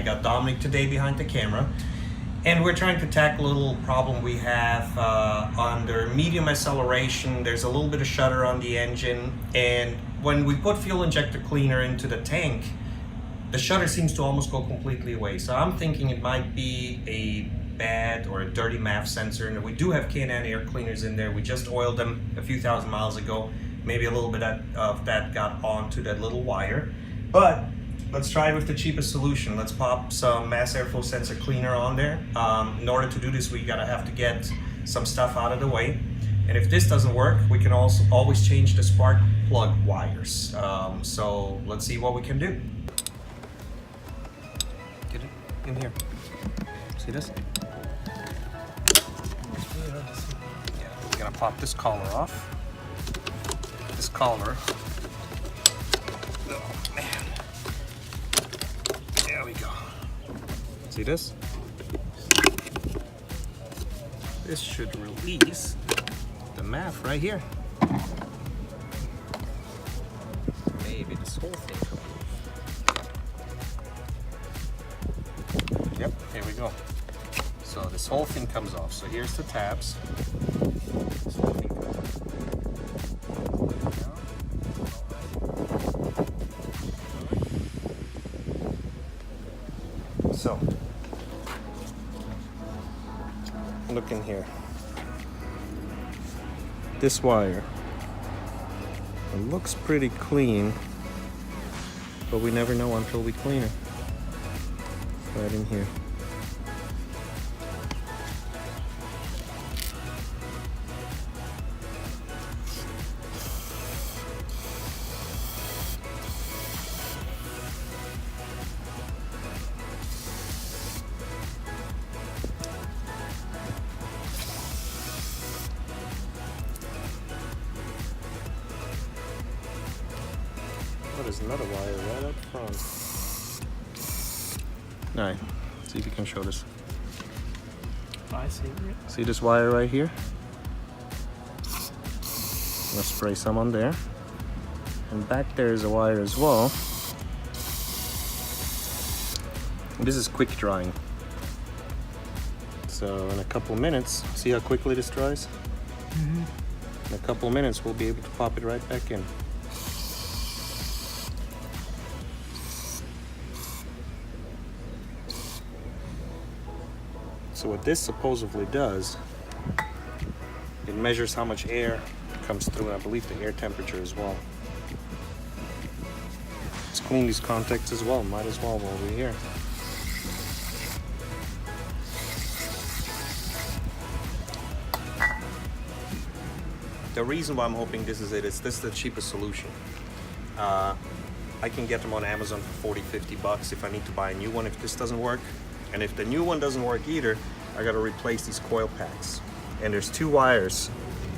got Dominic today behind the camera, and we're trying to tackle a little problem we have under medium acceleration. There's a little bit of shudder on the engine, and when we put fuel injector cleaner into the tank, the shudder seems to almost go completely away. So I'm thinking it might be a bad or a dirty MAF sensor, and we do have K&N Air cleaners in there. We just oiled them a few thousand miles ago. Maybe a little bit of that got onto that little wire, but let's try it with the cheapest solution. Let's pop some mass airflow sensor cleaner on there. In order to do this, we have to get some stuff out of the way. And if this doesn't work, we can also always change the spark plug wires. So let's see what we can do. Get it in here. See this? Yeah, we're gonna pop this collar off. This collar. Oh man. There we go. See this? This should release the MAF right here. Maybe this whole thing comes off. Yep, here we go. So this whole thing comes off. So here's the tabs. This whole thing comes off. So, look in here. This wire, it looks pretty clean, but we never know until we clean it. Right in here. Oh, there's another wire right up front. Alright, see if you can show this. I see it. See this wire right here? I'm gonna spray some on there. And back there is a wire as well. And this is quick drying. So in a couple minutes, see how quickly this dries? Mm-hmm. In a couple minutes, we'll be able to pop it right back in. So what this supposedly does, it measures how much air comes through, and I believe the air temperature as well. Let's clean these contacts as well, might as well while we're here. The reason why I'm hoping this is this is the cheapest solution. I can get them on Amazon for 40-50 bucks if I need to buy a new one if this doesn't work. And if the new one doesn't work either, I gotta replace these coil packs. And there's 2 wires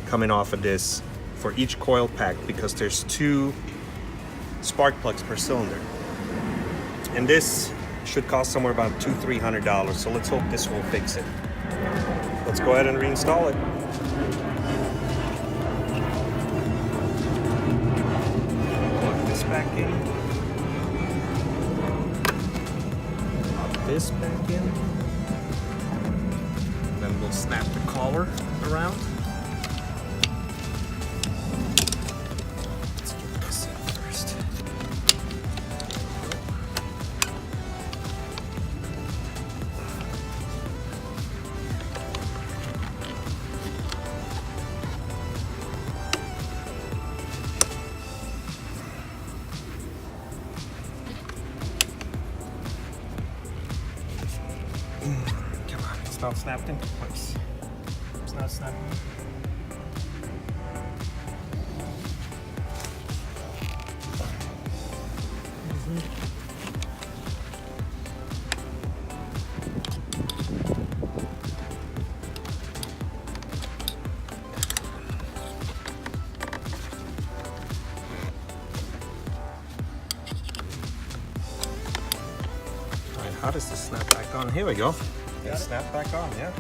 coming off of this for each coil pack because there's 2 spark plugs per cylinder. And this should cost somewhere about $200-300. So let's hope this will fix it. Let's go ahead and reinstall it. Plug this back in. This back in, then we'll snap the collar around. Let's get this in first. Come on, it's not snapped into place. It's not snapping. Alright, how does this snap back on? Here we go. It snapped back on, yeah.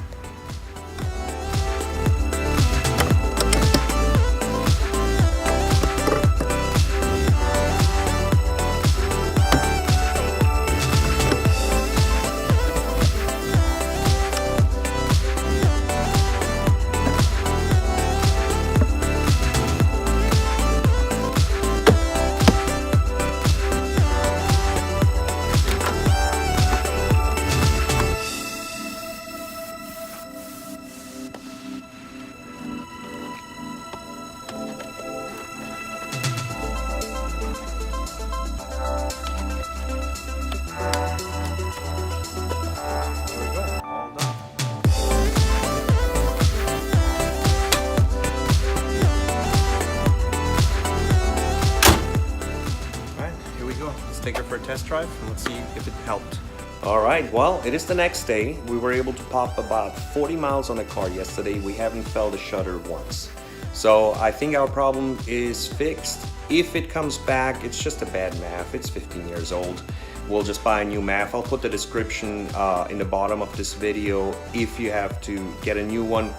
drive and let's see if it helped. All right, well, it is the next day. We were able to pop about 40 miles on the car yesterday. We haven't felt a shudder once. So I think our problem is fixed. If it comes back, it's just a bad MAF. It's 15 years old. We'll just buy a new MAF. I'll put the description in the bottom of this video if you have to get a new one.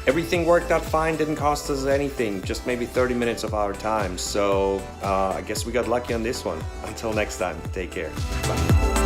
Everything worked out fine, didn't cost us anything, just maybe 30 minutes of our time. So I guess we got lucky on this one. Until next time, take care. Bye.